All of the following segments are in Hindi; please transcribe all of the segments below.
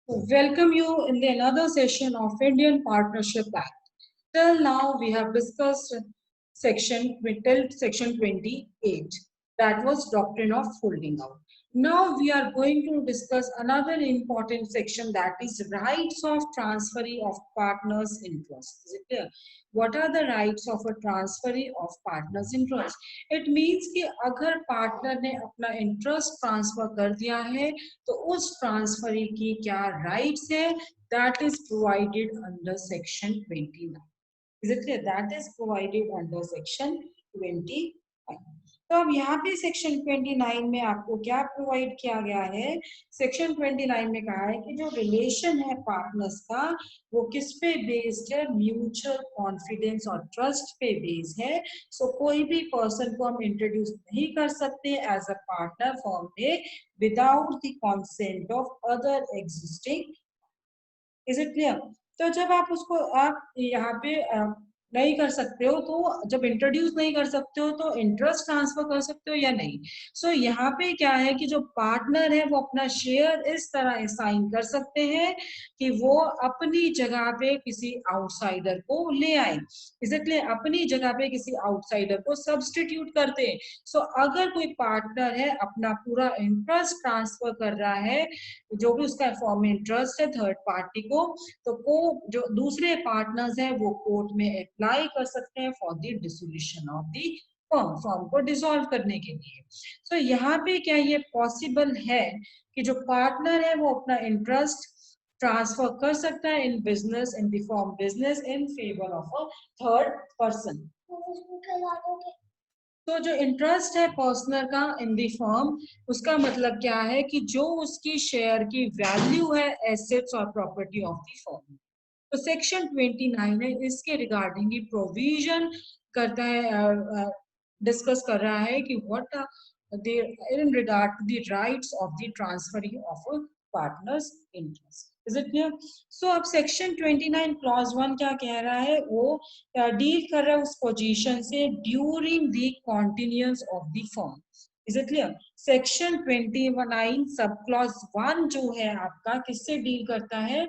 Welcome you in the another session of Indian Partnership Act. Till now, we have discussed till section 28. That was doctrine of folding out. Now we are going to discuss another important section, that is rights of transferee of partners' interest. Is it clear? What are the rights of a transferee of partners' interest? It means कि अगर पार्टनर ने अपना इंटरेस्ट ट्रांसफर कर दिया है तो उस ट्रांसफरी की क्या राइट्स है, that is provided under section 29. Is it clear? That is provided under section 29. तो अब यहाँ पे सेक्शन 29 में आपको क्या प्रोवाइड किया गया है? सेक्शन 29 में कहा है कि जो रिलेशन है पार्टनर्स का वो किस पे बेस्ड है? म्यूचुअल कॉन्फिडेंस और ट्रस्ट पे बेस्ड है. सो कोई भी पर्सन को हम इंट्रोड्यूस नहीं कर सकते एज अ पार्टनर फॉर्म में without the consent of other existing. Is it clear? तो जब आप उसको आप यहाँ पे नहीं कर सकते हो, तो जब इंट्रोड्यूस नहीं कर सकते हो तो इंटरेस्ट ट्रांसफर कर सकते हो या नहीं. सो यहाँ पे क्या है कि जो पार्टनर है वो अपना शेयर इस तरह असाइन कर सकते हैं कि वो अपनी जगह पे किसी आउटसाइडर को ले आए. इसलिए अपनी जगह पे किसी आउटसाइडर को सब्सटीट्यूट करते हैं. सो अगर कोई पार्टनर है अपना पूरा इंटरेस्ट ट्रांसफर कर रहा है, जो भी उसका फॉर्म में इंटरेस्ट है थर्ड पार्टी को, तो को जो दूसरे पार्टनर्स हैं वो कोर्ट में अप्लाई कर सकते हैं for the dissolution of the form को डिसॉल्व करने के लिए. सो यहाँ पे क्या ये पॉसिबल है कि जो पार्टनर है वो अपना इंटरेस्ट ट्रांसफर कर सकता है in business, in the form business in favour of a third person. तो जो इंटरेस्ट है पर्सनल का इन दी फर्म, उसका मतलब क्या है कि जो उसकी शेयर की वैल्यू है एसेट्स और प्रॉपर्टी ऑफ दी फर्म. तो सेक्शन 29 है इसके रिगार्डिंग ही प्रोविजन करता है, डिस्कस कर रहा है कि what in regard to the rights of the transfer of a partners interest. Is it clear? So अब सेक्शन 29 क्लॉज 1 क्या कह रहा है? वो डील कर रहा है उस पोजीशन से during the continuance of the firm. Is it clear? Section 29 sub clause 1 जो है आपका किससे डील करता है?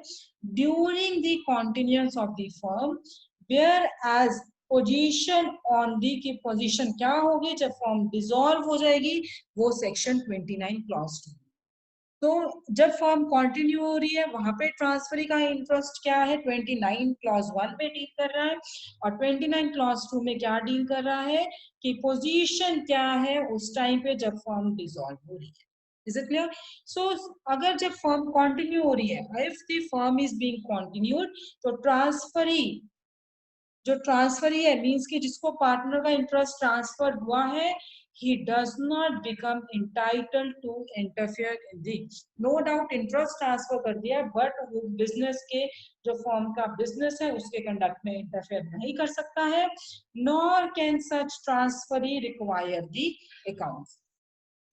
During the continuance of the firm, whereas position on the की पोजीशन क्या होगी जब फर्म डिसॉल्व हो जाएगी, वो सेक्शन 29 क्लॉज 2. तो जब फर्म कंटिन्यू हो रही है वहां पे ट्रांसफरी का इंटरेस्ट क्या है? 29 क्लॉज 1 में डील कर रहा है, और 29 क्लॉज 2 में क्या डील कर रहा है कि पोजीशन क्या है उस टाइम पे जब फर्म डिसॉल्व हो रही है. Is it clear? सो अगर जब फर्म कंटिन्यू हो रही है, if the firm is being continued, तो ट्रांसफरी जो ट्रांसफरी है मींस कि जिसको पार्टनर का इंटरेस्ट ट्रांसफर हुआ है, he does not become entitled to interfere in the, no doubt interest transfer कर दिया बट वो बिजनेस के जो फॉर्म का बिजनेस है उसके कंडक्ट में इंटरफेयर नहीं कर सकता है. Nor can such transferee require the accounts.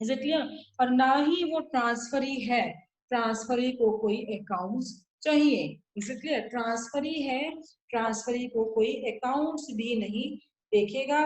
Is it clear? और ना ही वो ट्रांसफरी है, ट्रांसफरी को कोई अकाउंट्स चाहिए. Is it clear? ट्रांसफरी है, ट्रांसफरी को कोई अकाउंट्स भी नहीं देखेगा.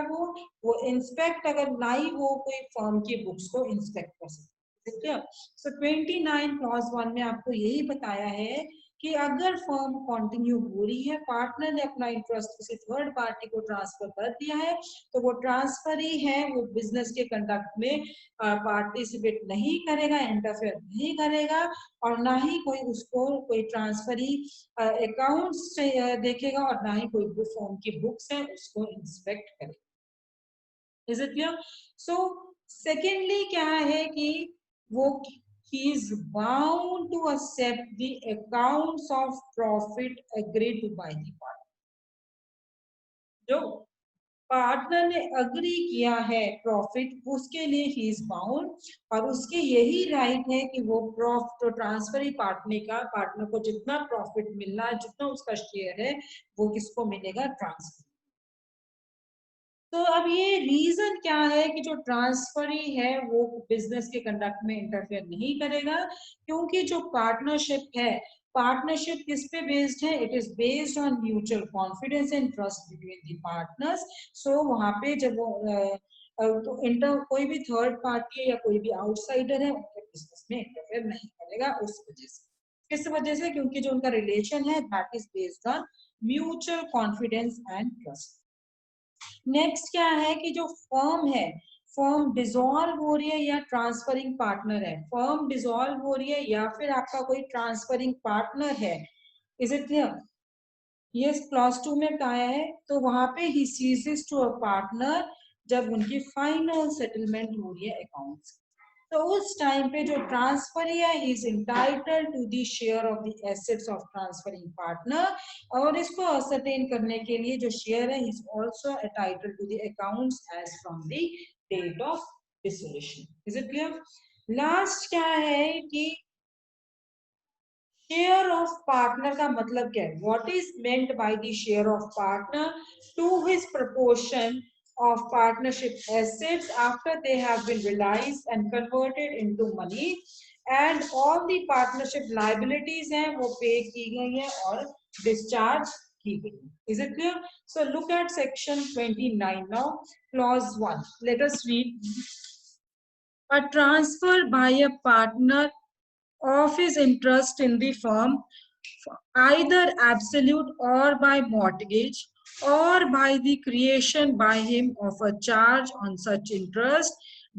वो इंस्पेक्ट अगर ना ही वो कोई फर्म की बुक्स को इंस्पेक्ट कर सकते. ठीक है? सो 29 क्लॉज 1 में आपको यही बताया है कि अगर फर्म कंटिन्यू हो रही है, पार्टनर ने अपना इंटरेस्ट किसी थर्ड पार्टी को ट्रांसफर कर दिया है, तो वो ट्रांसफर ही है, वो बिजनेस के कंडक्ट में पार्टिसिपेट नहीं करेगा, इंटरफेयर नहीं करेगा, और ना ही कोई उसको कोई ट्रांसफरी अकाउंट्स देखेगा, और ना ही कोई फॉर्म की बुक्स है उसको इंस्पेक्ट करेगा. Is it clear? So secondly क्या है कि वो he is bound to accept the accounts of profit agreed by the party. जो पार्टनर ने अग्री किया है प्रॉफिट, उसके लिए ही इज बाउंड, और उसके यही राइट है कि वो प्रॉफिट ट्रांसफरी पार्टनर को जितना प्रॉफिट मिलना है, जितना उसका शेयर है, वो किसको मिलेगा? ट्रांसफर. तो अब ये रीजन क्या है कि जो ट्रांसफरी है वो बिजनेस के कंडक्ट में इंटरफेयर नहीं करेगा? क्योंकि जो पार्टनरशिप है, पार्टनरशिप किस पे बेस्ड है? It is based on mutual confidence and trust between the partners. So वहां पे जब वो तो इंटर कोई भी थर्ड पार्टी या कोई भी आउटसाइडर है उनके बिजनेस में इंटरफेयर नहीं करेगा उस वजह से. किस वजह से? क्योंकि जो उनका रिलेशन है that is based on mutual confidence and trust. Next क्या है कि जो फर्म है, फर्म डिसॉल्व हो रही है या ट्रांसफरिंग पार्टनर है, फर्म डिसॉल्व हो रही है या फिर आपका कोई ट्रांसफरिंग पार्टनर है, इज इट क्लियर? ये क्लॉज 2 में कहा है, तो वहां पे ही सीजेस टू अ पार्टनर जब उनकी फाइनल सेटलमेंट हो रही है अकाउंट्स, तो उस टाइम पे जो ट्रांसफरी है he is entitled to the share of the assets of transferring partner, और इसको असरटेन करने के लिए जो शेयर है is also entitled to the accounts as from the date of dissolution. Is it clear? Last क्या है कि शेयर ऑफ पार्टनर का मतलब क्या है? What is meant by the share of partner? To his proportion of partnership assets after they have been realized and converted into money, and all the partnership liabilities हैं वो पे की गई हैं और discharge की गई हैं. Is it clear? So look at section 29 now, clause 1. Let us read. A transfer by a partner of his interest in the firm, either absolute or by mortgage, or by the creation by him of a charge on such interest,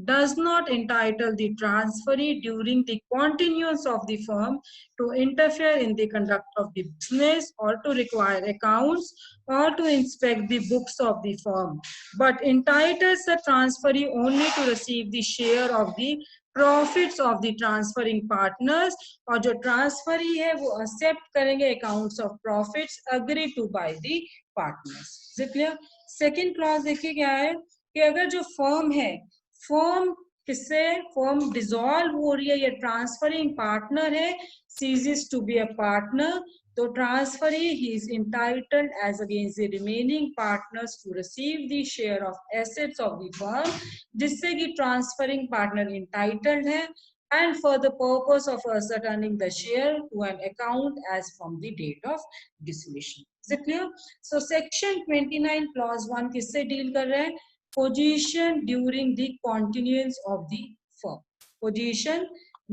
does not entitle the transferee during the continuance of the firm to interfere in the conduct of the business or to require accounts or to inspect the books of the firm, but entitles the transferee only to receive the share of the profits of the transferring partners, और जो ट्रांसफरी है वो एक्सेप्ट करेंगे accounts of profits agree to by the partners. Is it clear? Second clause देखिए क्या है कि अगर जो फर्म है, फर्म किससे फर्म डिसॉल्व हो रही है या ट्रांसफरिंग पार्टनर है ceases to be a partner, तो transferee he is entitled as against the remaining partners to receive the share of assets of the firm, जिससे कि ट्रांसफरिंग पार्टनर entitled है, and for the purpose of ascertaining the share to an account as from the date of dissolution. Is it clear? So section 29 clause 1 किससे डील कर रहे हैं? Position during the continuance of the firm. Position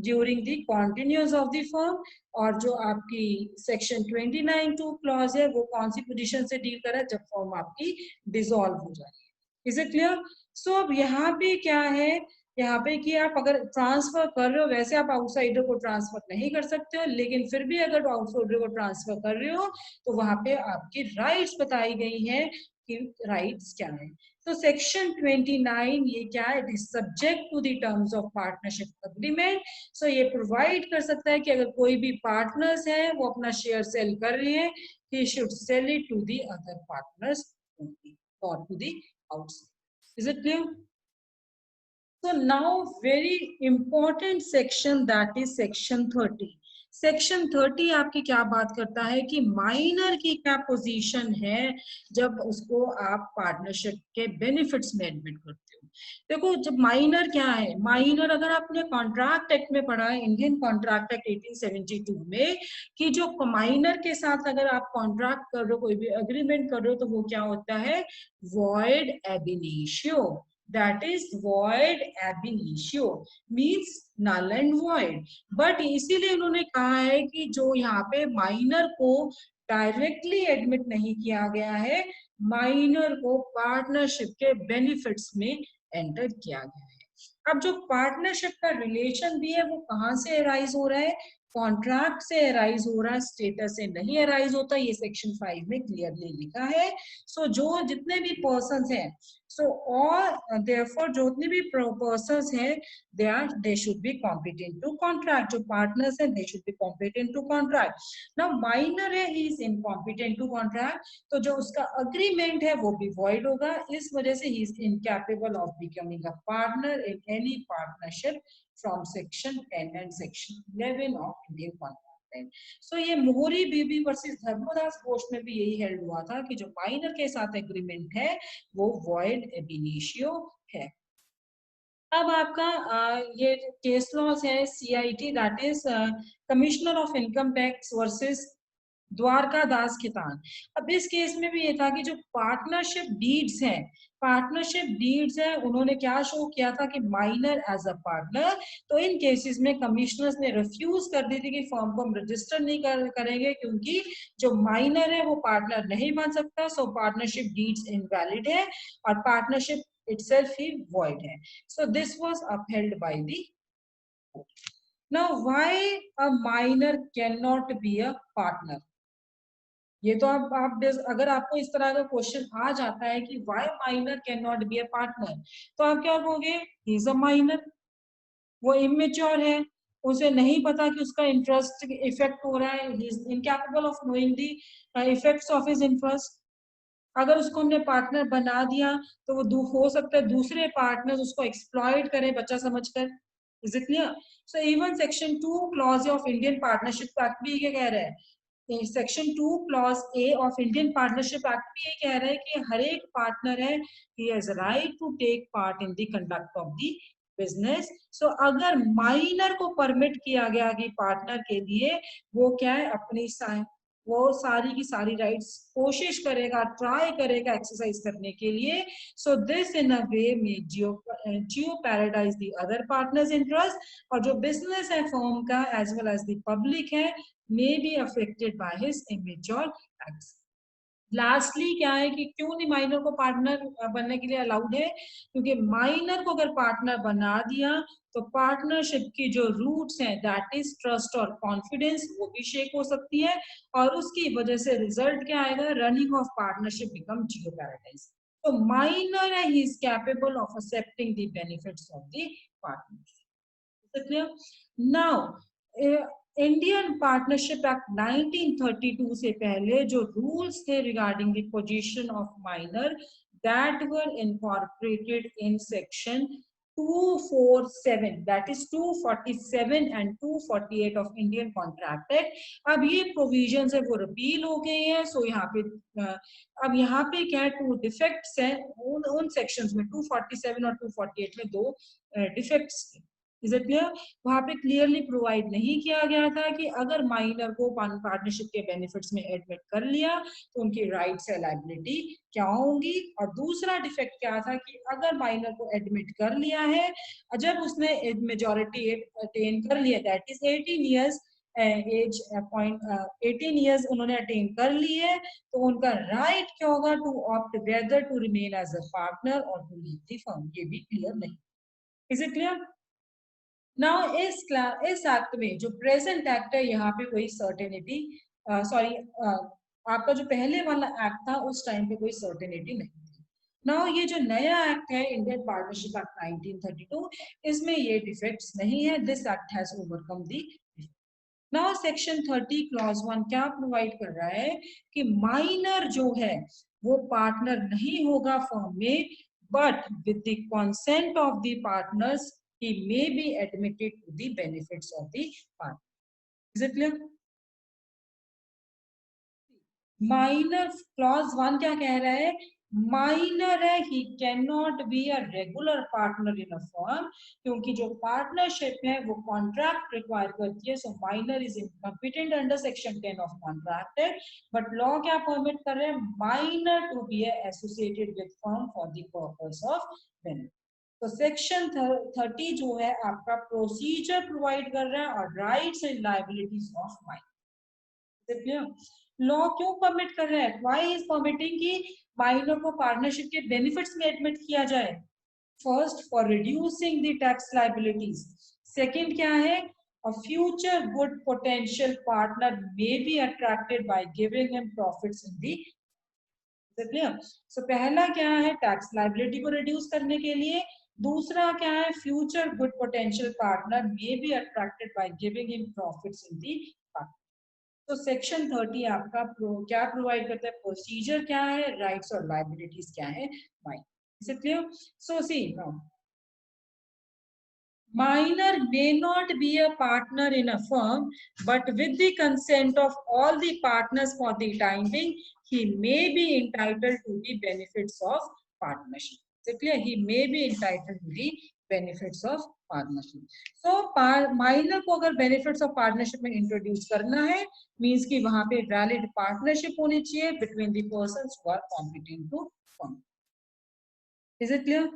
during the continuance of the firm, और जो आपकी सेक्शन 29 टू क्लॉज है वो कौन सी पोजीशन से डील कर रहा है? जब फॉर्म आपकी डिसॉल्व हो जाए। Is it clear? सो अब यहाँ पे क्या है, यहाँ पे कि आप अगर ट्रांसफर कर रहे हो, वैसे आप आउटसाइडर को ट्रांसफर नहीं कर सकते हो, लेकिन फिर भी अगर आउटसाइडर को ट्रांसफर कर रहे हो तो वहां पे आपकी राइट्स बताई गई हैं कि राइट्स क्या है। तो सेक्शन 29 ये क्या है? It is subject to the terms of partnership agreement. So ये प्रोवाइड कर सकता है कि अगर कोई भी पार्टनर्स है वो अपना शेयर सेल कर रही है, he should sell it to the other partners और to the outside. Is it clear? So now very important section, that is section 30. Section 30 आपकी क्या बात करता है कि माइनर की क्या पोजीशन है जब उसको आप पार्टनरशिप के बेनिफिट्स में एडमिट करते हो। देखो जब माइनर क्या है, माइनर अगर आपने कॉन्ट्रैक्ट एक्ट में पढ़ा है, इंडियन कॉन्ट्रैक्ट एक्ट 1872 में, कि जो माइनर के साथ अगर आप कॉन्ट्रैक्ट कर रहे हो, कोई भी अग्रीमेंट कर रहे हो, तो वो क्या होता है? वॉइड एब initio. That is void ab initio, means null and void. But इसीलिए उन्होंने कहा है कि जो यहाँ पे माइनर को डायरेक्टली एडमिट नहीं किया गया है, माइनर को पार्टनरशिप के बेनिफिट्स में एंटर किया गया है। अब जो पार्टनरशिप का रिलेशन भी है वो कहाँ से अराइज हो रहा है? कॉन्ट्रैक्ट से अराइज हो रहा है, स्टेटस से नहीं अराइज होता। ये सेक्शन 5 में क्लियरली लिखा है। सो जो जितने भी पर्सन हैं, so all therefore जितने भी persons हैं they should be competent to contract, जो partners हैं they should be competent to contract. now minor है he is incompetent to contract, तो जो उसका agreement है वो भी void होगा, इस वजह से he is incapable of becoming a partner in any partnership from section 10 and section 11 of Indian Contract. सो ये मोहरी बीबी वर्सेस धर्मदास घोष में भी यही हेल्ड हुआ था कि जो माइनर के साथ एग्रीमेंट है वो वॉइड एब इनिशियो है। अब आपका ये केस लॉस है CIT, that is commissioner of income tax versus Dwarka Das Khetan. अब इस केस में भी ये था कि जो पार्टनरशिप डीड्स हैं, उन्होंने क्या शो किया था कि माइनर एज अ पार्टनर। तो इन केसेस में कमिश्नर्स ने रिफ्यूज कर दी थी कि फर्म को हम रजिस्टर नहीं करेंगे, क्योंकि जो माइनर है वो पार्टनर नहीं बन सकता, सो पार्टनरशिप डीड्स इनवैलिड है और पार्टनरशिप itself ही void है। So this was upheld by the court. Now why a minor cannot be a partner? ये तो आप अगर आपको इस तरह का क्वेश्चन आ जाता है कि why minor cannot be a partner, तो आप क्या कहोगे? He is a minor, वो इमेच्योर है, उसे नहीं पता कि उसका इंटरेस्ट इफेक्ट हो रहा है, he is incapable of knowing the effects of his interest। अगर उसको हमने पार्टनर बना दिया तो वो हो सकता है दूसरे पार्टनर्स उसको एक्सप्लॉइट करें बच्चा समझकर। Is it clear? So even section 2 clause of Indian partnership act भी ये कह रहा है, section 2 clause A of Indian partnership act भी ये कह रहा है कि हर एक पार्टनर है, he has right to take part in the conduct of the business. So अगर माइनर को परमिट किया गया कि पार्टनर के लिए वो क्या है, अपनी वो सारी की सारी राइट्स कोशिश करेगा, ट्राई करेगा एक्सरसाइज करने के लिए। So this in a way में jeopardize the other partners interest, और जो बिजनेस है फर्म का as well as the public है may be affected by his immature acts. Lastly क्या है कि क्यों नहीं माइनर को पार्टनर बनने के लिए अलाउड है, क्योंकि माइनर को अगर पार्टनर बना दिया तो पार्टनरशिप की जो रूट्स हैं, दैट इज ट्रस्ट और कॉन्फिडेंस, वो भी शेक हो सकती है, और उसकी वजह से रिजल्ट क्या आएगा? Running of partnership become Jio paradise. तो माइनर है, he is capable of accepting the benefits of the partnership. Now Indian partnership act 1932 से पहले जो रूल्स थे regarding the position of minor, that were incorporated in section 247, that is 247 and 248 of Indian contract act. अब ये प्रोविजंस है वो रिपील हो गए हैं। सो यहाँ पे अब यहाँ पे क्या है, टू डिफेक्ट्स हैं उन सेक्शंस में, 247 और 248 में दो डिफेक्ट्स थे। Is it clear? वहां पे क्लियरली प्रोवाइड नहीं किया गया था कि अगर माइनर को पार्टनरशिप के बेनिफिट्स में एडमिट कर लिया तो उनकी राइट्स है लायबिलिटी क्या होंगी। और दूसरा डिफेक्ट क्या था कि अगर माइनर को एडमिट कर लिया है, जब उसने मेजॉरिटी अटेन कर लिया, that is 18 years age point, 18 years उन्होंने अटेन कर ली है, तो उनका राइट क्या होगा? To opt whether to remain as a partner और टू लीव द फर्म। ये भी क्लियर नहीं। Is it clear? नाउ इस एक्ट में जो प्रेजेंट एक्ट है, यहाँ पे कोई सर्टेनिटी, सॉरी, आपका जो पहले वाला एक्ट था उस टाइम पे कोई सर्टेनिटी नहीं थी। नाउ ये जो नया एक्ट है इंडियन पार्टनरशिप एक्ट 1932, इसमें ये डिफेक्ट्स नहीं है। This act has overcome the. Now section 30 clause 1 क्या प्रोवाइड कर रहा है कि माइनर जो है वो पार्टनर नहीं होगा फर्म में, but with the consent of the partners he may be admitted to the benefits of the partner. Is it clear? Minor clause 1 क्या कह रहा है? माइनर है, he can not be a regular partner in a firm, क्योंकि जो पार्टनरशिप है वो कॉन्ट्रैक्ट रिक्वायर करती है। So minor is incompetent under section 10 of contract act, but law क्या परमिट कर रहे हैं? Minor to be associated with firm for the purpose of benefit. तो सेक्शन 30 जो है आपका प्रोसीजर प्रोवाइड कर रहा है और rights and liabilities of minor. Law क्यों परमिट कर रहा है? व्हाई इज परमिटिंग कि माइनर को पार्टनरशिप के बेनिफिट्स में एडमिट किया जाए? First, for reducing the tax liabilities. Second क्या है? A future good potential partner may be attracted by giving him profits in the clear. So पहला क्या है? टैक्स लायबिलिटी को रिड्यूस करने के लिए। दूसरा क्या है? Future good potential partner may be attracted by giving him profits in the partner. तो सेक्शन 30 आपका क्या प्रोवाइड करता है? प्रोसीजर क्या है, राइट्स और लायबिलिटीज क्या है, why. Is it clear? So see now, minor may not be a partner in a firm, but with the consent of all the partners for the time being, he may be entitled to the benefits of partnership. So clear? He may be entitled to the benefits of partnership. So minor को अगर बेनिफिट्स ऑफ पार्टनरशिप में इंट्रोड्यूस करना है, मींस कि वहां पे वैलिड पार्टनरशिप होनी चाहिए between the persons who are competing to form. Is it clear?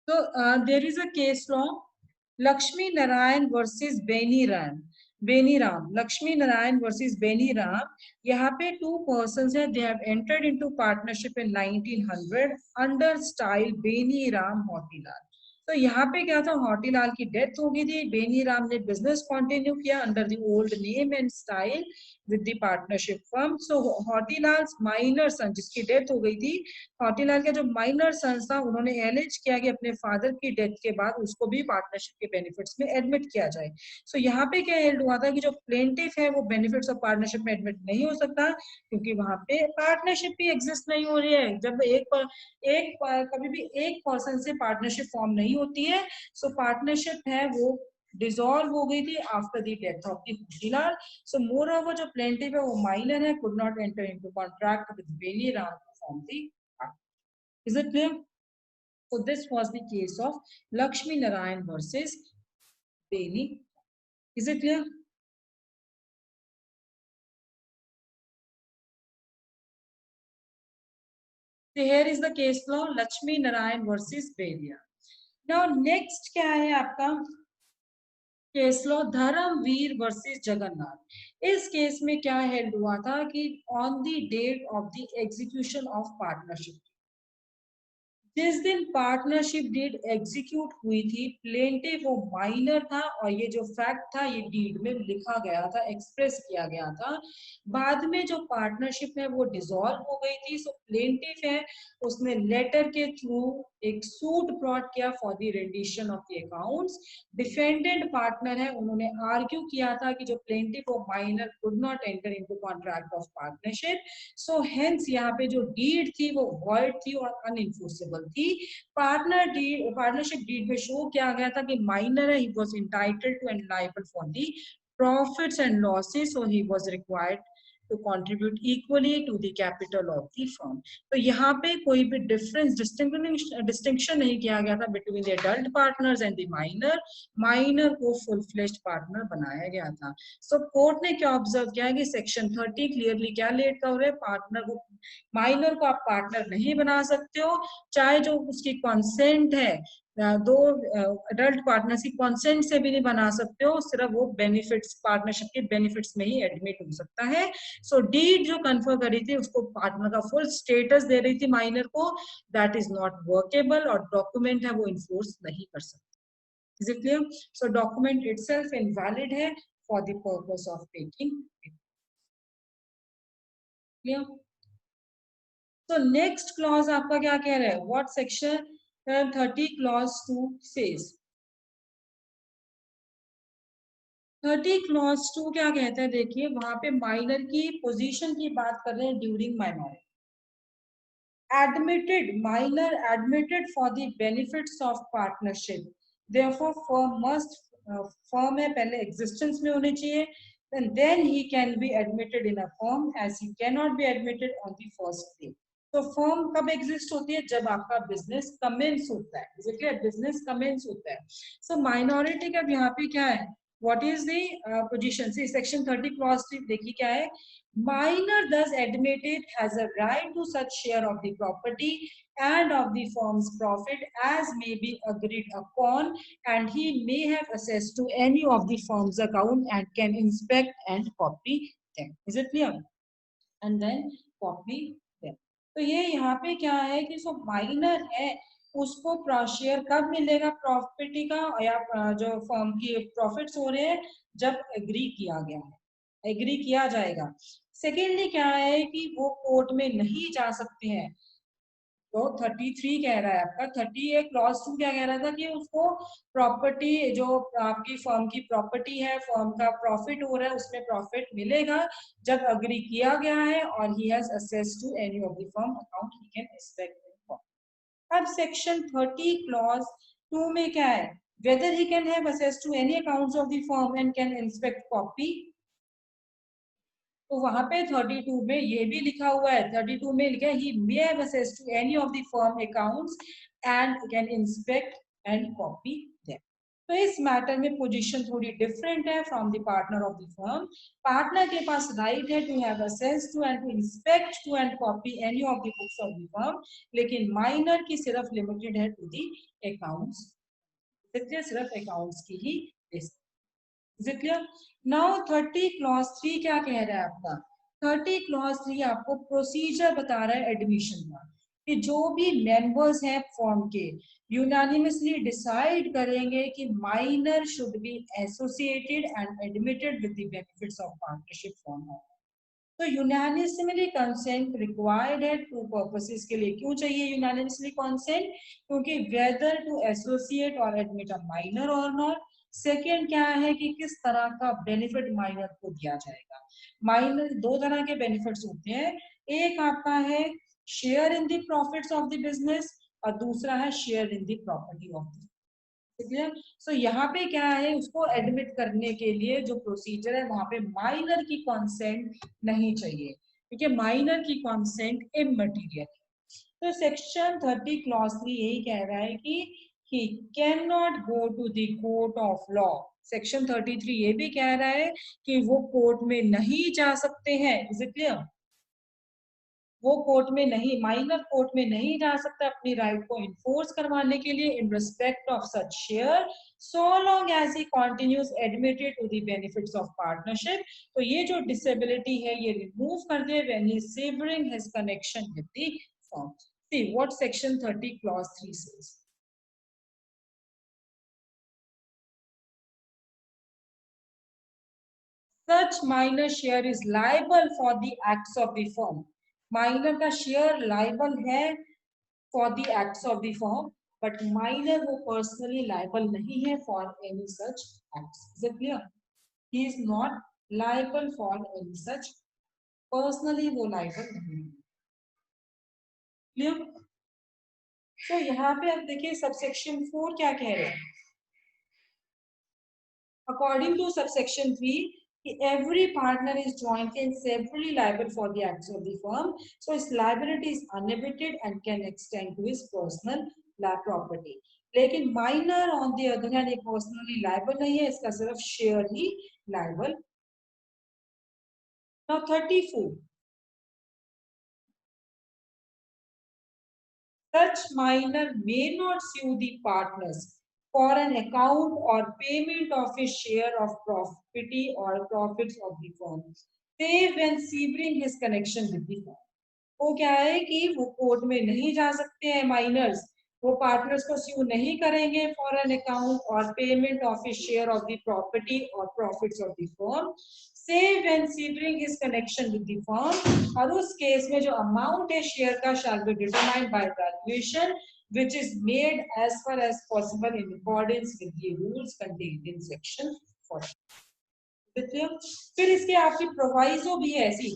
So there is a case law, Lakshmi Narayan versus Beni Ram. Lakshmi Narayan versus Beni Ram. यहाँ पे two persons हैं, they have entered into partnership in 1900 under style Beni Ram Motilal. तो यहाँ पे क्या था, हॉटीलाल की डेथ हो गई थी, बेनी राम ने बिजनेस कंटिन्यू किया under the old name and style with the partnership firm. So Hotilal minor son, जिसकी डेथ हो गई थी, हॉटीलाल का जो माइनर सन था, उन्होंने एलिज किया कि अपने फादर की डेथ के बाद उसको भी पार्टनरशिप के बेनिफिट्स में एडमिट किया जाए. सो यहाँ पे क्या हेल्ड हुआ था कि जो प्लेंटिफ है वो बेनिफिट्स ऑफ पार्टनरशिप में एडमिट नहीं हो सकता, क्योंकि वहां पे पार्टनरशिप भी एग्जिस्ट नहीं हो रही है. जब कभी भी एक पर्सन से पार्टनरशिप फॉर्म नहीं होती है, सो पार्टनरशिप है वो डिसॉल्व हो गई थी after the death of the Hotilal. So moreover जो प्लेंटिफ है वो माइनर है, could not enter into contract with Beni Ram to form the. Is it clear? So this was the case of Lakshmi Narayan versus Beni. Is it clear? So here is the case law Lakshmi Narayan versus Belia. Now next क्या है आपका case law Dharamvir versus Jagannath. इस केस में क्या हेल्ड हुआ था कि on the date of the execution of partnership, जिस दिन पार्टनरशिप डीड एग्जीक्यूट हुई थी, प्लेंटिफ वो माइनर था और ये जो फैक्ट था ये डीड में लिखा गया था, एक्सप्रेस किया गया था. बाद में जो पार्टनरशिप है वो डिसॉल्व हो गई थी. सो प्लेंटिफ है उसने लेटर के थ्रू एक सूट ब्रॉट किया for the rendition of the accounts. Defendant partner है, उन्होंने आर्ग्यू किया था कि जो प्लेंटिफ वो minor could not enter into contract of partnership. So hence यहाँ पे जो डीड थी वो वॉइड थी और अनइंफोर्सेबल थी. पार्टनरशिप डीड में शो किया गया था कि माइनर है, he was entitled to and liable for the profits and losses, so he was required to contribute equally to the capital of the firm. तो यहाँ पे कोई भी डिस्टिंक्शन नहीं किया गया था between the adult partners and the minor. Minor को फुल फ्लेश्ड पार्टनर बनाया गया था. सो कोर्ट ने क्या ऑब्जर्व किया कि सेक्शन 30 क्लियरली क्या लेट कर रहे, पार्टनर को, माइनर को आप पार्टनर नहीं बना सकते हो, चाहे जो उसकी कंसेंट है, दो अडल्ट पार्टनर्स की कंसेंट से भी नहीं बना सकते हो, सिर्फ वो बेनिफिट्स, पार्टनरशिप के बेनिफिट्स में ही एडमिट हो सकता है. सो डीड जो कन्फर करी थी उसको पार्टनर का फुल स्टेटस दे रही थी माइनर को, दैट इज नॉट वर्केबल, और डॉक्यूमेंट है वो इन्फोर्स नहीं कर सकते. Is it clear? So document itself invalid है for the purpose of taking it. Clear? तो नेक्स्ट क्लॉज आपका क्या कह रहा है, what section 30 clause 2 says. 30 clause 2 क्या कहता है, देखिए वहां पे माइनर की पोजीशन की बात कर रहे हैं during minority. Minor admitted for the benefits of partnership, therefore firm है पहले existence में होनी चाहिए, and then he can be admitted in a firm, as he cannot be admitted on the first day. तो फर्म कब एग्जिस्ट होती है, जब आपका बिजनेस कमेंस होता है. देखिए बिजनेस कमेंस होता है. सो माइनॉरिटी का यहाँ पे क्या है, what is the position, see section 30 clause 3 देखिए क्या है. Minor thus admitted has a right to such share of the property and of the firm's profit as may be agreed upon, and he may have access to any of the firm's account and can inspect and copy them. Is it clear? And then copy them. तो ये यहाँ पे क्या है कि सो माइनर है, उसको शेयर कब मिलेगा प्रॉपर्टी का, या जो फर्म की प्रॉफिट्स हो रहे हैं जब एग्री किया गया है, एग्री किया जाएगा. सेकेंडली क्या है कि वो कोर्ट में नहीं जा सकते हैं. तो 33 कह रहा है आपका, 30 क्लॉज 2 क्या कह रहा था कि उसको प्रॉपर्टी, जो आपकी फर्म की प्रॉपर्टी है, फर्म का प्रॉफिट हो रहा है, उसमें प्रॉफिट मिलेगा जब अग्री किया गया है और he has access to any of the firm account, he can expect. अब सेक्शन 30 क्लॉज 2 में क्या है, whether he can have access to any accounts of the firm and can inspect copy. तो वहां पे 32 में ये भी लिखा हुआ है, 32 में लिखा है he may have access to any of the firm accounts and can inspect and copy them. तो इस मैटर में पोजीशन थोड़ी डिफरेंट है from the partner of the firm. Partner के पास राइट है to have access to and to inspect to and copy any of the books of the firm, लेकिन माइनर की सिर्फ लिमिटेड है टू द अकाउंट्स, सिर्फ अकाउंट्स की ही list. Is it clear? Now 30 clause 3 क्या कह रहा है आपका? 30 clause 3 आपको प्रोसीजर बता रहा है एडमिशन का, कि जो भी मेंबर्स हैं फॉर्म के यूनानिमसली डिसाइड करेंगे कि minor should be associated and admitted with the benefits of partnership form. तो यूनानिमसली कंसेंट रिक्वायर्ड है टू पर्पसेस के लिए. क्यों चाहिए यूनानिमसली कंसेंट? क्योंकि वेदर टू एसोसिएट और एडमिट अ माइनर और नॉट. सेकेंड क्या है कि किस तरह का बेनिफिट माइनर को दिया जाएगा. माइनर दो तरह के बेनिफिट्स होते हैं, एक आपका है share in the profits of the business और दूसरा है share in the property of the. So यहाँ पे क्या है, उसको एडमिट करने के लिए जो प्रोसीजर है वहां पे माइनर की कॉन्सेंट नहीं चाहिए, क्योंकि माइनर की कॉन्सेंट इमटेरियल. तो सेक्शन 30 क्लॉज 3 यही कह रहा है कि he cannot go to the court of law. Section 33 ये भी कह रहा है कि वो कोर्ट में नहीं जा सकते हैं. Is it clear? वो कोर्ट में नहीं, माइनर कोर्ट में नहीं जा सकता अपनी राइट को इन्फोर्स करवाने के लिए in respect of such share, so long as he continues admitted to the benefits of partnership. तो ये जो डिसेबिलिटी है ये रिमूव कर दे when he is severing his connection with the firm. See what section 30 clause 3 says. Such minor share is liable for the acts of the firm. Minor का शेयर लाइबल है for the acts of the firm, but minor वो personally liable नहीं है for any such acts. Is it clear? He is not liable for any such, personally वो liable नहीं है. Clear? So यहाँ पे आप देखिए subsection 4 क्या कह रहे हैं. According to subsection 3, every partner is jointly and severally liable for the acts of the firm. So his liability is unabated and can extend to his personal property. लेकिन minor on the other hand एक पर्सनली लायबल नहीं है, इसका सिर्फ share he liable. Now 34, such minor may not sue the partners for an account or payment of a share of property or profits of the firm, save when severing his connection with the firm. वो क्या है कि वो कोर्ट में नहीं जा सकते हैं माइनर्स, वो पार्टनर्स को स्यू नहीं करेंगे फॉर एन अकाउंट और payment of a share of the property और profits of the firm, save when severing his connection with the firm. और उस केस में जो अमाउंट है शेयर का shall be determined by valuation which is made as far as possible in accordance with the rules contained in section 40. फिर इसके आपकी प्रोवाइजो भी है ऐसी.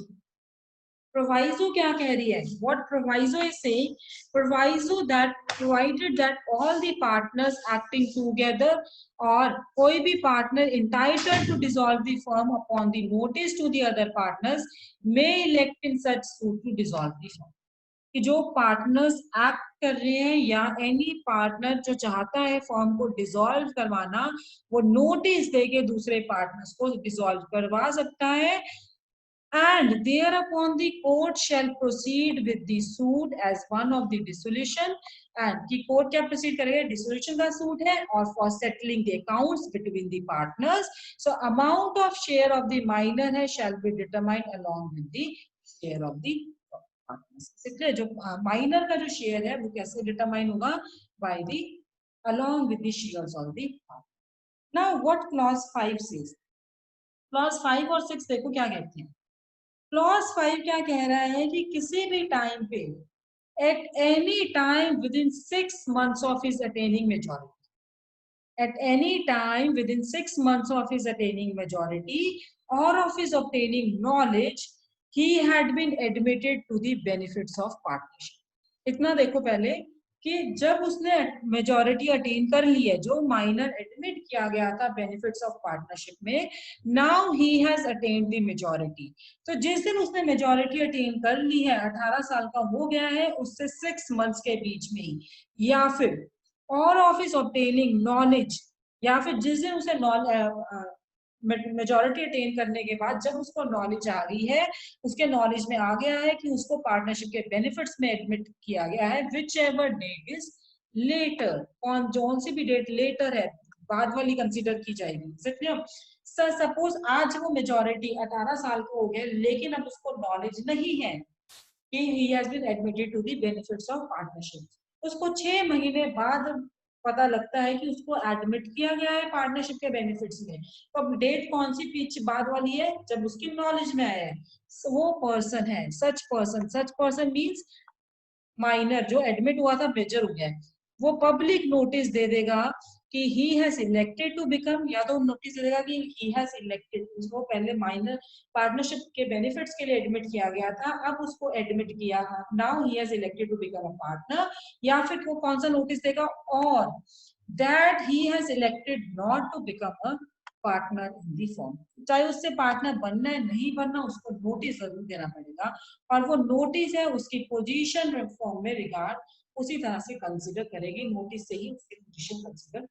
Proviso क्या कह रही है? What proviso is saying? Proviso that provided that all the partners acting together or कोई भी partner entitled to dissolve the firm upon the notice to the other partners may elect in such suit to dissolve the firm. कि जो पार्टनर्स एक्ट कर रहे हैं या एनी पार्टनर जो चाहता है फर्म को डिसॉल्व करवाना, वो नोटिस देके दूसरे पार्टनर्स को डिसॉल्व करवा सकता है. And thereupon the court shall proceed with the suit as one of the dissolution. And the court क्या proceed करेगा? Dissolution का suit है और for settling the accounts between the partners. So amount of share of the minor है shall be determined along with the share of the partners. इसलिए जो minor का जो share है वो कैसे determine होगा? By the along with the shares of the partners. Now what clause 5 says? Clause 5 और 6 देखो क्या कहते हैं. क्लॉज 5 क्या कह रहा है कि किसी भी टाइम पे at any time with in 6 months of his attaining majority, at any time within 6 months of his attaining majority or of his obtaining knowledge, he had been admitted to the benefits of partnership. इतना देखो पहले कि जब उसने मेजॉरिटी अटेन कर ली है, जो माइनर एडमिट किया गया था बेनिफिट्स ऑफ पार्टनरशिप में, now he has attend the majority. तो जिस दिन उसने मेजॉरिटी अटेन कर ली है, 18 साल का हो गया है, उससे 6 मंथ्स के बीच में ही, या फिर और ऑफ हिज ऑब्टेनिंग नॉलेज, या फिर जिस दिन उसे मेजॉरिटी अटेन करने के बाद जब उसको नॉलेज आ गई है, उसके नॉलेज में आ गया है कि उसको पार्टनरशिप के बेनिफिट्स में एडमिट किया गया है, whichever date is later, कौन जोन सी भी डेट लेटर है, बाद वाली कंसीडर की जाएगी। सर सपोज आज वो मेजॉरिटी 18 साल को हो गए, लेकिन अब उसको नॉलेज नहीं है कि he has been admitted to the benefits of partnership, उसको 6 महीने बाद पता लगता है कि उसको एडमिट किया गया है पार्टनरशिप के बेनिफिट्स में। तो अब डेट कौन सी पीछे बाद वाली है, जब उसकी नॉलेज में आया है। वो पर्सन है, सच पर्सन मींस माइनर, जो एडमिट हुआ था मेजर हो गया है, वो पब्लिक नोटिस दे देगा कि he has elected to become, या तो नोटिस दे देगा कि ही हैज इलेक्टेड, उसको पहले माइनर पार्टनरशिप के बेनिफिट्स के लिए एडमिट किया गया था, अब उसको एडमिट किया, now he has elected to become a partner, या फिर वो कौन सा नोटिस देगा, और that he has elected not to become a partner in the firm, चाहे उससे पार्टनर बनना है नहीं बनना, उसको नोटिस जरूर देना पड़ेगा, और वो नोटिस है उसकी पोजीशन फॉर्म में रिगार्ड उसी तरह से कंसीडर करेगी, नोटिस से ही उसकी position consider.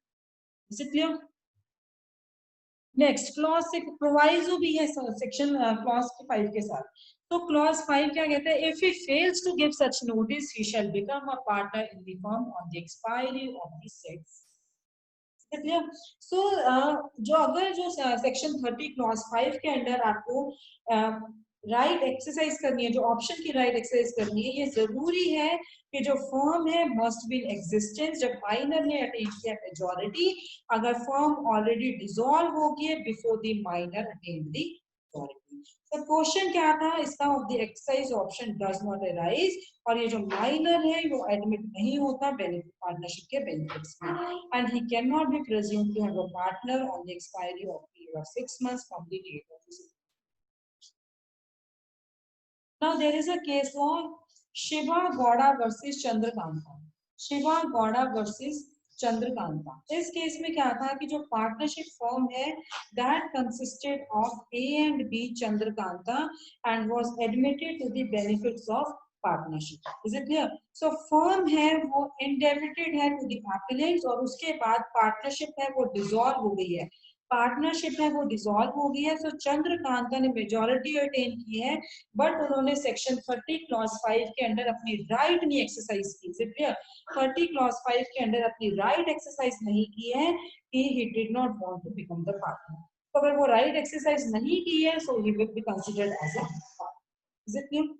Is it clear? Next clause से प्रोवाइजो भी है सेक्शन क्लॉज 5 के साथ। तो क्लॉज 5 क्या कहते हैं, if he fails to give such notice he shall become a partner in the firm on the expiry of the six. So जो अगर जो सेक्शन 30 क्लॉज 5 के अंडर आपको राइट एक्सरसाइज करनी है, जो ऑप्शन की राइट एक्सरसाइज करनी है, ये जरूरी है कि जो फर्म है मस्ट बी इन एग्जिस्टेंस जब माइनर ने अटेन किया मेजॉरिटी, अगर फर्म ऑलरेडी डिसॉल्व हो गई है before the minor attain the majority. तो क्वेश्चन क्या था इसका, of the exercise option does not arise, और ये जो माइनर है वो एडमिट नहीं होता बेनिफिट पार्टनरशिप के बेनिफिट्स में, and he can not be presumed to have a partner on the expiry of period of 6 months from the date of his. Now there is a case law, Shiva Gowda versus Chandrakanta. Shiva Gowda versus Chandrakanta. इस केस में क्या था कि जो पार्टनरशिप फॉर्म है that consisted of A and B Chandrakanta and was admitted to the benefits of partnership. Is it clear? So form है वो indebted है to the appellants, और उसके बाद पार्टनरशिप है वो डिसॉल्व हो गई है, पार्टनरशिप है वो डिसॉल्व हो गई है। तो चंद्रकांता ने मेजॉरिटी अटेन की है, बट उन्होंने सेक्शन 30 क्लॉज 5 के अंडर अपनी राइट नहीं एक्सरसाइज की। क्लियर? 30 क्लॉज 5 के अंडर अपनी राइट एक्सरसाइज नहीं की है कि he did not want to become the partner. तो अगर वो राइट एक्सरसाइज नहीं की है, so he will be considered as a partner. Is it clear?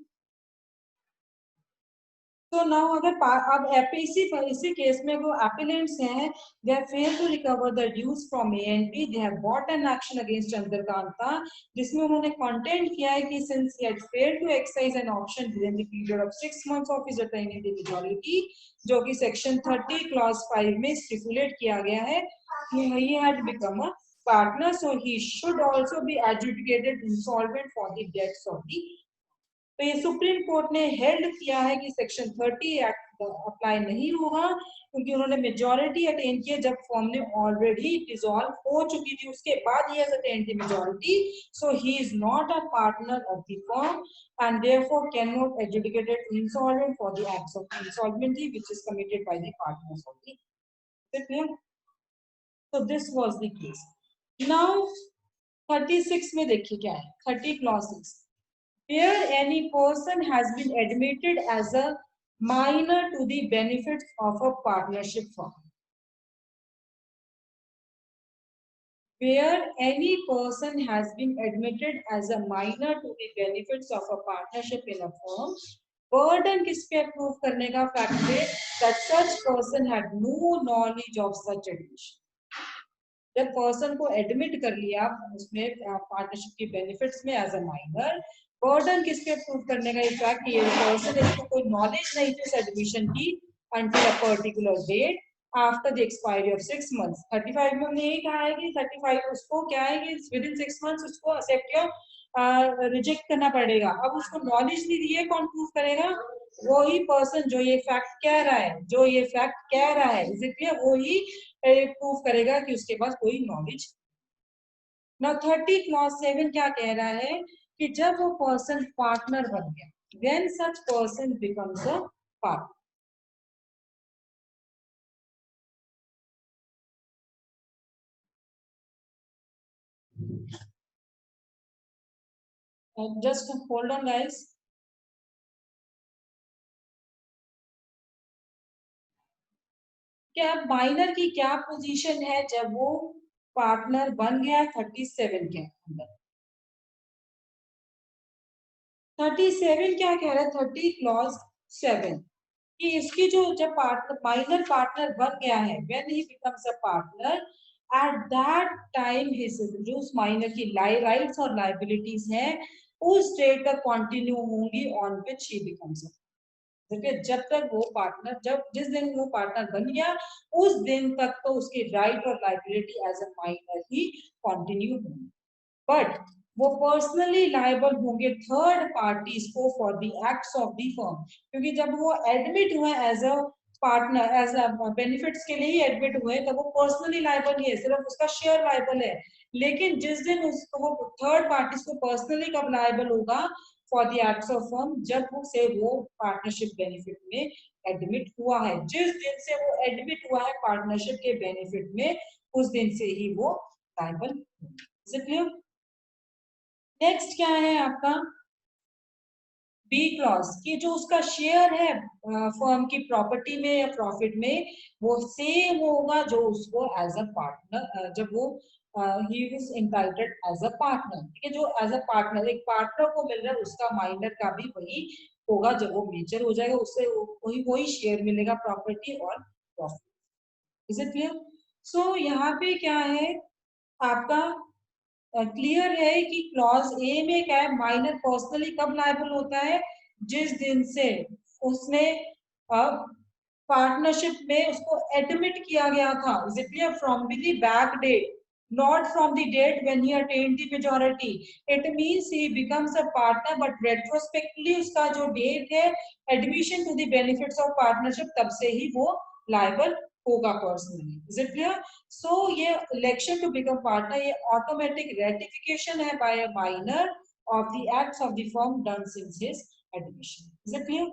तो नाउ अगर अब इसी केस में वो appellants हैं, they have failed to recover the dues from A and B, they have brought an action against Chandrakanta, जिसमें उन्होंने कंटेंट किया है कि since he had failed to exercise an option within the period of 6 months of his attaining the majority, जो कि section 30 clause 5 में stipulate किया गया है, he had become a partner, so he should also be adjudicated insolvent for the debts of the। तो ये सुप्रीम कोर्ट ने हेल्ड किया है कि सेक्शन 30 एक्ट अप्लाई नहीं होगा, क्योंकि उन्होंने मेजॉरिटी अटेन की जब फॉर्म ने ऑलरेडी डिसॉल्व हो चुकी थी, उसके बाद he attain the majority, so he is not a partner of the firm and therefore can not adjudicated insolvent for the acts of insolvency which is committed by the partners of the. so this was the case। now 36 में देखिए क्या है, 30 clause 6, where any person has been admitted as a minor to the benefits of a partnership firm, where any person has been admitted as a minor to the benefits of a partnership in a firm, burden किस पे प्रूव करने का, फैक्ट पे that such person had no knowledge of such admission। जब पर्सन को एडमिट कर लिया उसमें पार्टनरशिप की बेनिफिट्स में एज अ माइनर, बर्डन किस पे प्रूव करने का, इफेक्ट ये पर्सन इसको कोई नॉलेज नहीं थी इस एडमिशन की until a particular date after the expiry of 6 months। 35 में हमने यही कहा है कि 35 उसको क्या है कि within 6 months उसको एक्सेप्ट किया, रिजेक्ट करना पड़ेगा। अब उसको नॉलेज नहीं दी है, कौन प्रूव करेगा? वही पर्सन जो ये फैक्ट कह रहा है, जो ये फैक्ट कह रहा है, इज इट क्लियर? वो ही प्रूव करेगा कि उसके पास कोई नॉलेज। ना 30 क्लॉज 7 क्या कह रहा है कि जब वो पर्सन पार्टनर बन गया, when such person becomes a partner. Just hold on guys. क्या माइनर की क्या पोजीशन है जब वो पार्टनर बन गया 37 के अंदर? 37 क्या कह रहा है? 30 क्लॉज 7 कि इसकी जो जब पार्टनर माइनर पार्टनर बन गया है, when he becomes a partner, at that time his जो उस माइनर की राइट्स और लाइबिलिटीज हैं उस डेट तक कंटिन्यू होंगी on which he becomes a. देखिए, जब तक वो पार्टनर, जब जिस दिन वो पार्टनर बन गया उस दिन तक तो उसकी राइट और लाइबिलिटी एज अ माइनर ही कंटिन्यू होंगी। बट वो पर्सनली लायबल होंगे थर्ड पार्टीज को for the acts of the firm, क्योंकि जब वो एडमिट हुए as a partner, as a benefits के लिए ही एडमिट हुए, तब वो पर्सनली लायबल नहीं है, सिर्फ उसका शेयर लायबल है। लेकिन जिस दिन उसको वो थर्ड पार्टीज को पर्सनली कब लायबल होगा for the acts of firm? जब वो से वो पार्टनरशिप बेनिफिट में एडमिट हुआ है, जिस दिन से वो एडमिट हुआ है पार्टनरशिप के बेनिफिट में, उस दिन से ही वो liable. Is it clear? Next क्या है आपका? बी क्लॉज कि जो उसका शेयर है फर्म की प्रॉपर्टी में या प्रॉफिट में, वो सेम होगा जो उसको एज अ पार्टनर, जब वो he is entitled as a partner. ठीक है, जो एज अ पार्टनर एक पार्टनर को मिल रहा है, उसका माइनर का भी वही होगा। जब वो मेजर हो जाएगा उससे वही वही शेयर मिलेगा प्रॉपर्टी और profit. Is it clear? So यहाँ पे क्या है आपका? क्लियर है कि क्लॉज ए में क्या है, माइनर पर्सनली कब लायबल होता है? जिस दिन से उसने पार्टनरशिप में उसको एडमिट किया गया था। Is it clear? From the back date, not from the date when he attained the majority. It means he becomes a partner, but retrospectively उसका जो डेट है admission to the benefits of partnership, तब से ही वो liable होगा personally. Is it clear? So ये इलेक्शन टू बिकम पार्टनर, ये ऑटोमेटिक रेटिफिकेशन है by a minor of the acts of the firm done since his admission. Is it clear?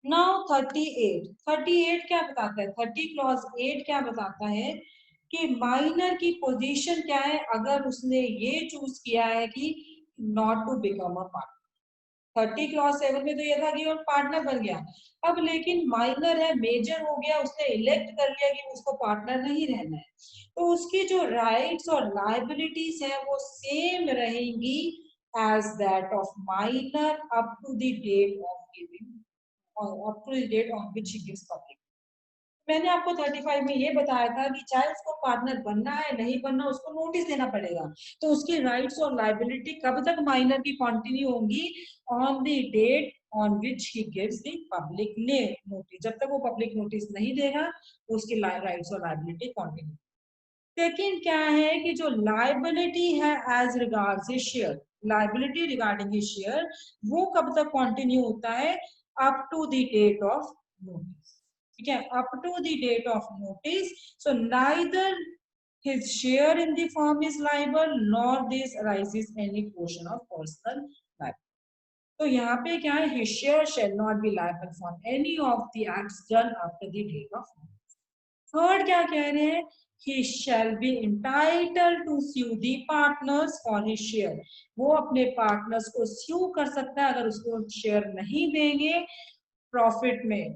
Now 38, 38 क्या बताता है? 30 क्लॉज 8 क्या बताता है कि माइनर की पोजीशन क्या है अगर उसने ये चूज किया है कि not to become a partner. 30 clause 7 में तो ये था कि वो पार्टनर बन गया, अब लेकिन माइनर है, मेजर हो गया, उसने इलेक्ट कर लिया कि उसको पार्टनर नहीं रहना है, तो उसकी जो राइट्स और लाइबिलिटीज है वो सेम रहेंगी as that of minor up to the date of giving, और up to the date on which he gives public. मैंने आपको 35 में ये बताया था कि चाहे उसको पार्टनर बनना है नहीं बनना, उसको नोटिस देना पड़ेगा। तो उसकी राइट्स और लाइबिलिटी कब तक माइनर की कंटिन्यू होंगी? On the date on which he gives the public ने नोटिस। जब तक वो पब्लिक नोटिस नहीं देगा तो उसकी राइट्स और लाइबिलिटी कंटिन्यू। सेकेंड क्या है कि जो लाइबिलिटी है as regards his share, liability regarding his share, वो कब तक कंटिन्यू होता है? Up to the date of notice. ठीक है, up to the date of notice. So neither his share in the firm is liable nor this arises any portion of personal liability. तो यहाँ पे क्या है? his share shall not be liable for any of the acts done after the date of notice. Third क्या कह रहे हैं? he shall be entitled to sue the partners for his share. वो अपने पार्टनर्स को स्यू कर सकता है अगर उसको शेयर नहीं देंगे प्रॉफिट में,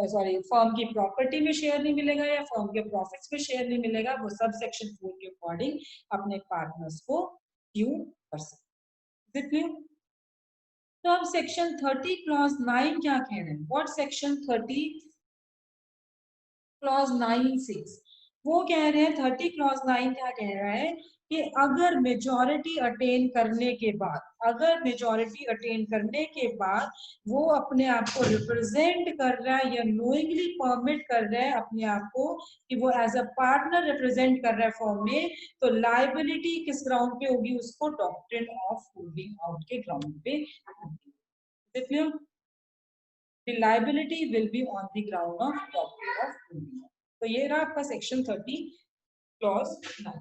सॉरी फर्म की प्रॉपर्टी में शेयर नहीं मिलेगा या फर्म के प्रॉफिट्स में शेयर नहीं मिलेगा, वो सब सेक्शन 4 के अकॉर्डिंग अपने पार्टनर्स को स्यू कर सकते हैं। तो अब सेक्शन 30 क्लॉज 9 क्या कह रहे हैं? What section 30 clause 9 6? वो कह रहे हैं 30 क्लॉज 9 क्या कह रहा है कि अगर मेजॉरिटी अटेन करने के बाद, अगर मेजॉरिटी अटेन करने के बाद वो अपने आप को रिप्रेजेंट कर रहा है या नोइंगली परमिट कर रहा है अपने आप को कि वो एज अ पार्टनर रिप्रेजेंट कर रहा है फॉर्म में, तो लाइबिलिटी किस ग्राउंड पे होगी? उसको डॉक्ट्रिन ऑफ होल्डिंग आउट के ग्राउंड पे होगी। The liability will be on the ground of doctrine of holding. तो ये रहा आपका सेक्शन 30 क्लॉज 9।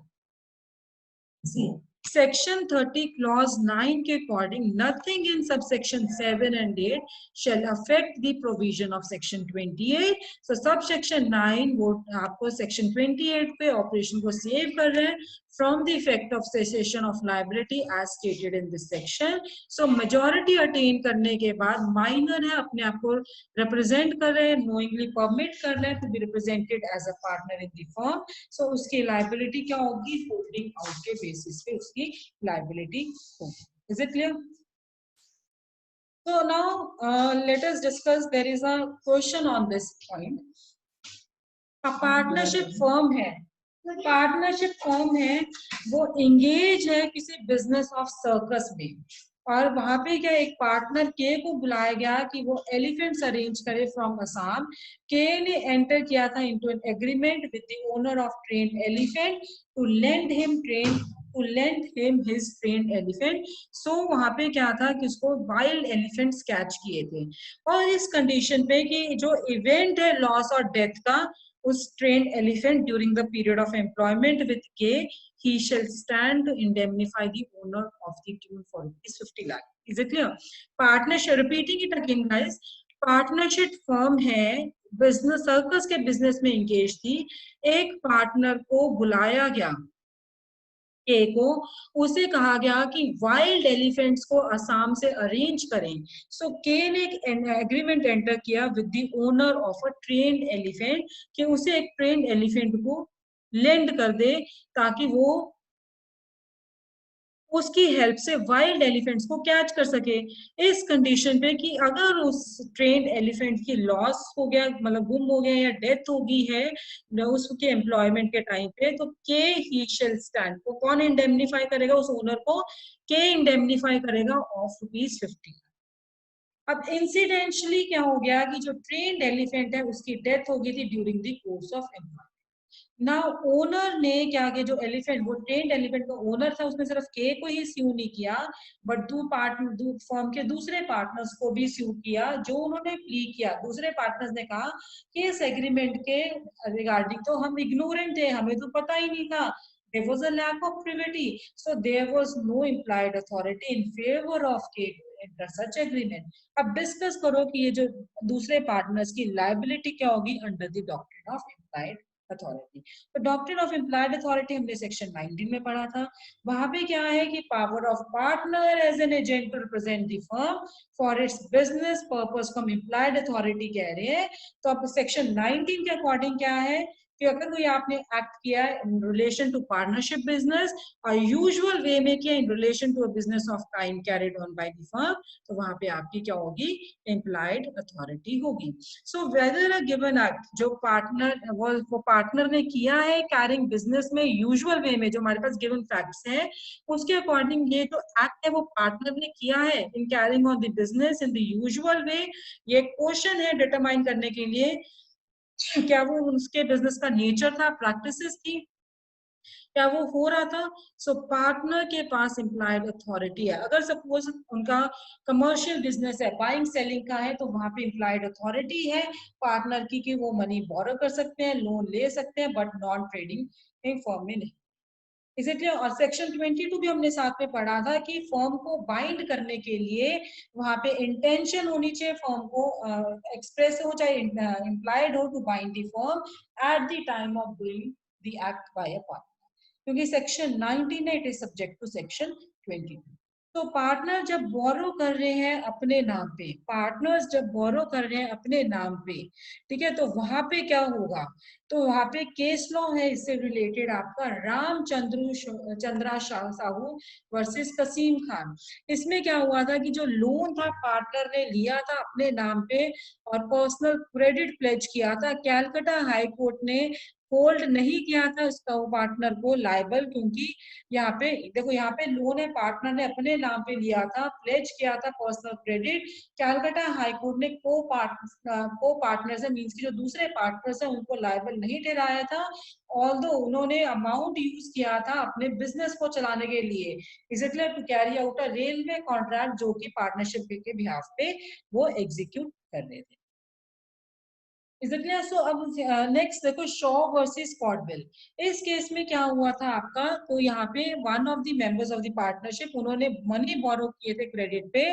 Section 30 clause 9 के according nothing in subsection 7 and 8 shall affect the provision of section 28. So subsection 9 वो आपको section 28 पे operation को save कर रहे हैं from the effect of cessation of liability as stated in this section. So majority attain करने के बाद minor है अपने आप को represent कर रहे हैं, knowingly permit कर रहे हैं to be represented as a partner in the firm. So उसकी liability क्या होगी? होल्डिंग आउट के बेसिस पे उसकी liability होगी। Is it clear? So now let us discuss. There is a question on this point. A partnership firm है, पार्टनरशिप फॉर्म है, वो इंगेज है किसी बिजनेस ऑफ सर्कस में, और वहां पे क्या एक पार्टनर के को बुलाया गया कि वो एलिफेंट्स अरेंज करे फ्रॉम असम। के ने एंटर किया था into an agreement with the owner of trained elephant to lend him his trained elephant. So वहां पे क्या था कि उसको वाइल्ड एलिफेंट्स कैच किए थे, और इस कंडीशन पे कि जो इवेंट है लॉस और डेथ का उस trained elephant during the period of employment with K, he shall stand to indemnify the owner of the tune for ₹50 lakh. Is it clear? Partnership, repeating it again, guys. Partnership firm है, बिजनेस सर्कस के बिजनेस में इंगेज थी, एक पार्टनर को बुलाया गया के को, उसे कहा गया कि वाइल्ड एलिफेंट्स को असम से अरेंज करें। सो के ने एक एग्रीमेंट एंटर किया with the owner of a trained elephant कि उसे एक ट्रेन्ड एलिफेंट को लेंड कर दे ताकि वो उसकी हेल्प से वाइल्ड एलिफेंट्स को कैच कर सके, इस कंडीशन पे कि अगर उस ट्रेन्ड एलिफेंट की लॉस हो गया, मतलब गुम हो गया या डेथ हो गई है उसके एम्प्लॉयमेंट के टाइम पे, तो के ही शेल स्टैंड, को कौन इंडेमनीफाई करेगा? उस ओनर को के इंडेमनीफाई करेगा ऑफ ₹50। अब इंसिडेंशली क्या हो गया कि जो ट्रेन्ड एलिफेंट है उसकी डेथ हो गई थी during the course of employment. ना ओनर ने क्या किया, जो एलिफेंट वो ट्रेन्ड एलिफेंट का ओनर था उसने सिर्फ के को ही स्यू नहीं किया, बट दो फर्म के दूसरे पार्टनर्स को भी स्यू किया। जो उन्होंने प्ली किया, दूसरे पार्टनर्स ने कहा कि इस एग्रीमेंट के रिगार्डिंग तो हम इग्नोरेंट थे, हमें तो पता ही नहीं था, there was a lack of privity, so there was no implied authority in favor of K enter such agreement. अब डिस्कस करो कि ये जो दूसरे पार्टनर्स की लाइबिलिटी क्या होगी under the doctrine of implied authority. तो डॉक्ट्रिन ऑफ इम्प्लाइड अथॉरिटी हमने सेक्शन 19 में पढ़ा था। वहां पे क्या है कि power of partner as an agent to represent the firm for its business purpose को हम इम्प्लाइड अथॉरिटी कह रहे हैं। तो अब सेक्शन 19 के अकॉर्डिंग क्या है कि अगर कोई आपने एक्ट किया है in relation to partnership business और यूजुअल वे में किया in relation to a business of kind carried on by the firm, तो वहां पे आपकी क्या होगी? इम्प्लाइड अथॉरिटी होगी। So whether a given act जो पार्टनर वो पार्टनर ने किया है कैरिंग बिजनेस में यूजुअल वे में, जो हमारे पास गिवन फैक्ट्स हैं उसके अकॉर्डिंग ये जो एक्ट है वो पार्टनर ने किया है in carrying on the business in the usual way, ये क्वेश्चन है डिटरमाइन करने के लिए क्या वो उसके बिजनेस का नेचर था, प्रैक्टिसेस थी, क्या वो हो रहा था। सो पार्टनर के पास इम्प्लाइड अथॉरिटी है। अगर सपोज उनका कमर्शियल बिजनेस है, बाइंग सेलिंग का है, तो वहां पे इम्प्लाइड अथॉरिटी है पार्टनर की कि वो मनी बोरो कर सकते हैं, लोन ले सकते हैं, बट नॉन ट्रेडिंग फॉर्म में नहीं। इसीलिए और सेक्शन 22 भी हमने साथ में पढ़ा था कि फॉर्म को बाइंड करने के लिए वहां पे इंटेंशन होनी चाहिए, फॉर्म को एक्सप्रेस हो चाहे इम्प्लाइड हो to bind the firm at the time of doing the act by a partner, क्योंकि सेक्शन 19 है, it is subject to section 22। तो पार्टनर जब बोरो कर रहे हैं अपने नाम पे, पार्टनर्स जब बोरो कर रहे हैं अपने नाम पे, ठीक है, तो वहां पे क्या होगा? तो वहां पे केस लॉ है इससे रिलेटेड आपका चंद्रा साहू वर्सेस कसीम खान। इसमें क्या हुआ था कि जो लोन था पार्टनर ने लिया था अपने नाम पे और पर्सनल क्रेडिट प्लेज किया था, कैलकाटा हाई कोर्ट ने होल्ड नहीं किया था उसका वो पार्टनर को लाइबल, क्योंकि यहाँ पे देखो, यहाँ पे लोन है, पार्टनर ने अपने नाम पे लिया था, प्लेज किया था personal credit. Calcutta high court ने को पार्टनर्स है, मींस की जो दूसरे पार्टनर्स है उनको लाइबल नहीं ठहराया था, ऑल्दो उन्होंने अमाउंट यूज किया था अपने बिजनेस को चलाने के लिए, इसलिए to carry out a railway contract जो कि पार्टनरशिप के बिहाफ पे वो एग्जीक्यूट कर रहे थे। सो अब नेक्स्ट देखो, शॉ वर्सेस कॉटविल। इस केस में क्या हुआ था आपका, तो यहाँ पे one of the members of the partnership उन्होंने मनी बोरो किए थे क्रेडिट पे,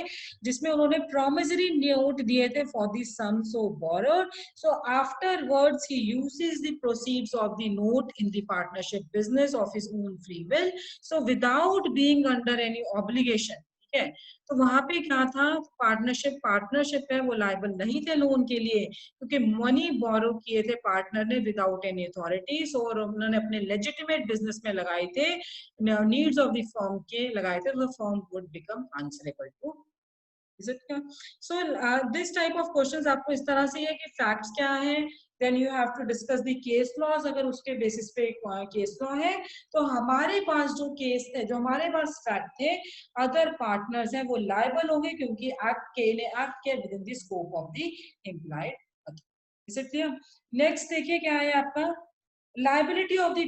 जिसमें उन्होंने प्रोमिसरी नोट दिए थे for the sum so borrowed. So afterwards he uses the proceeds of the note in the partnership business of his own free will, so without being under any obligation. ठीक है, तो वहां पे क्या था, पार्टनरशिप है वो लायबल नहीं थे लोन के लिए, क्योंकि मनी बोरो किए थे पार्टनर ने विदाउट एनी अथॉरिटीज, और उन्होंने अपने लेजिटिमेट बिजनेस में लगाए थे, नीड्स ऑफ द फर्म के लगाए थे, तो firm would become answerable to. Is it क्या? So this type of questions आपको इस तरह से है कि फैक्ट्स क्या है, then you have to discuss the case laws, अगर उसके बेसिस पे केस लॉ है, तो हमारे पास जो केस थे, जो हमारे पास फैक्ट थे, अदर पार्टनर्स हैं वो लायबल होंगे, क्योंकि एक्ट के ने एक्ट के with in the scope of the employed. Is it clear? Next देखिए क्या है आपका, liability of the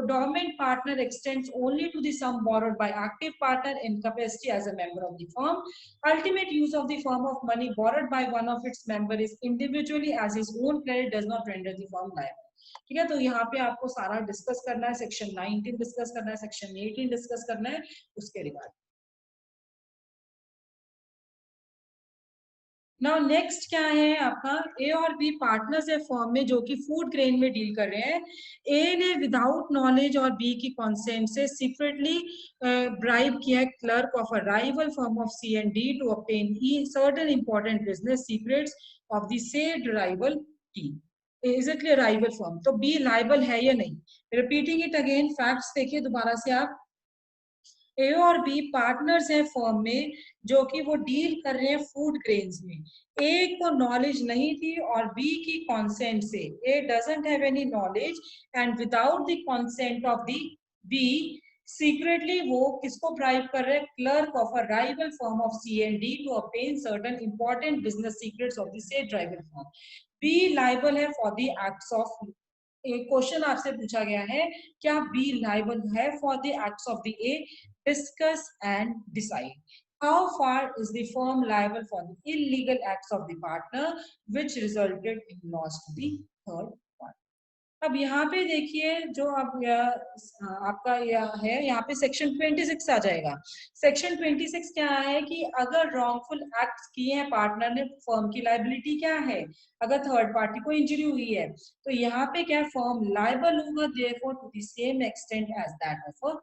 dormant partner extends only to the sum borrowed by active partner in capacity as a member of the firm. Ultimate use of the firm of money borrowed by one of its member is individually as his own credit does not render the firm liable. ठीक है, तो यहाँ पे आपको सारा डिस्कस करना है, सेक्शन 19 डिस्कस करना है, सेक्शन 18 डिस्कस करना है उसके रिगार्ड। नाउ नेक्स्ट क्या है आपका, ए और बी पार्टनर्स है फर्म में जो कि फूड ग्रेन में डील कर रहे हैं। ए ने विदाउट नॉलेज और बी की कंसेंट से सीक्रेटली ब्राइब किया है clerk of a rival firm of C and D to obtain certain important business secrets of the said rival T. Is it clear? Rival firm, तो बी लाइबल है या नहीं? रिपीटिंग इट अगेन, फैक्ट्स देखिए दोबारा से आप। ए और बी पार्टनर्स हैं फर्म में जो कि वो डील कर रहे हैं फूड ग्रेन्स में। ए को नॉलेज नहीं थी और बी की कंसेंट से, A doesn't have any knowledge and without the consent of the B secretly वो किसको ब्राइब कर रहे हैं, clerk of a rival firm of C and D to obtain certain important business secrets of the said rival firm. B liable है फॉर द एक्ट्स ऑफ, एक क्वेश्चन आपसे पूछा गया है, क्या बी लाइबल है for the acts of the A? Discuss and decide. How far is the firm liable for the illegal acts of the partner which resulted in loss to the third party? अब यहाँ पे देखिए, जो अब आपका यह है, यहाँ पे सेक्शन 26 आ जाएगा। सेक्शन 26 क्या है कि अगर रॉन्गफुल एक्ट किए हैं पार्टनर ने, फर्म की लाइबिलिटी क्या है, अगर थर्ड पार्टी को इंजरी हुई है, तो यहाँ पे क्या फर्म लाइबल होगा therefore to the same extent as that of,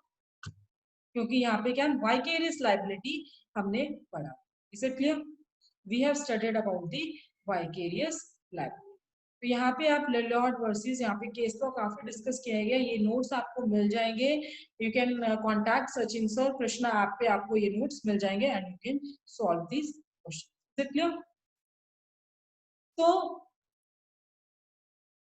क्योंकि यहाँ पे क्या वाइकेरियस लाइबिलिटी हमने पढ़ा। Is it clear? We have studied about the vicarious liability. तो यहाँ पे आप लॉर्ड वर्सेस, यहाँ पे केस तो काफी डिस्कस किया गया, ये नोट्स आपको मिल जाएंगे। You can contact Sachin sir, Krishna app पे आपको ये नोट्स मिल जाएंगे and you can solve this question. Is it clear? तो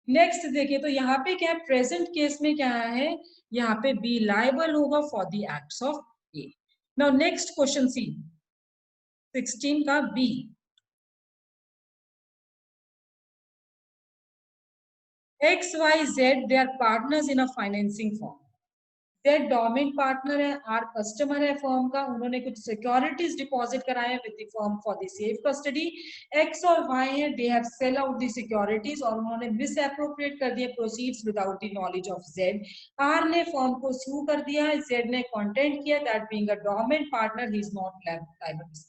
नेक्स्ट देखिए, तो यहाँ पे क्या प्रेजेंट केस में क्या है, यहाँ पे बी लाइबल होगा for the acts of A. Now next question C 16 का B, X Y Z they are partners in a financing firm. Z dormant partner है, आर कस्टमर है फर्म का, उन्होंने कुछ सिक्योरिटीज डिपॉजिट कराए हैं with the firm for the safe custody. X और वाई है, they have sell out the securities और उन्होंने मिस एप्रोप्रिएट कर दिए proceeds without the knowledge of Z. Are ने फर्म को सू कर दिया है, जेड ने कॉन्टेंट किया that being a domain partner he is not liable.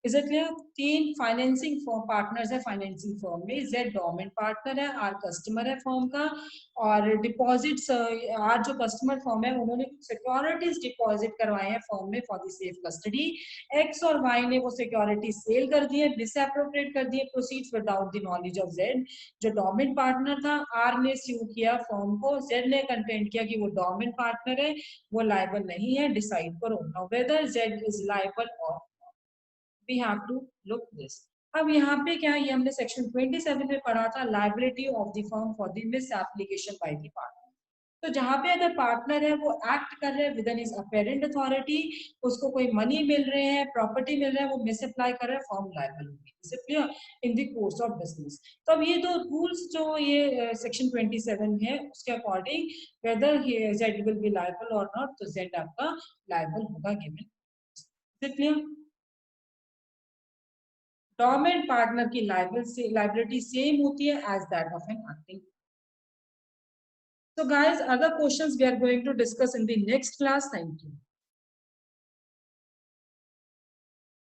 Is it clear? तीन फाइनेंसिंग फर्म पार्टनर्स है फाइनेंसिंग फर्म में, जेड डोमेंट पार्टनर है, आर कस्टमर है फर्म का, और डिपॉजिट्स आर जो कस्टमर फर्म है उन्होंने सिक्योरिटीज डिपॉजिट करवाए हैं फर्म में for the safe custody. X और वाई ने वो सिक्योरिटी सेल कर दी है, डिसएप्रोप्रिएट कर दिए proceeds without the knowledge of Z जो डोमेंट पार्टनर था। आर ने स्यू किया फर्म को, जेड ने कंटेंट किया कि वो डोमेंट पार्टनर है, वो लायबल नहीं है। डिसाइड करो now whether Z is liable और we have to look this. अब यहाँ पे क्या है, ये हमने सेक्शन 27 में पढ़ा था, liability of the firm for the miss application by the partner. तो जहां पे अगर पार्टनर है वो एक्ट कर रहे हैं with in his apparent authority, उसको कोई मनी मिल रहे हैं, प्रॉपर्टी मिल रहा है, वो मिस अप्लाई कर रहा है, फॉर्म लायबल होगी। Is it clear? In the course of business. तो अब ये दो रूल्स जो ये सेक्शन 27 है उसके according whether Z will be liable और नॉट, तो जेड आपका लायबल होगा given. Is it clear? Dormant partner की लाइबिलिटी सेम होती है as that of an acting. So guys, other questions we are going to discuss in the next class. Thank you.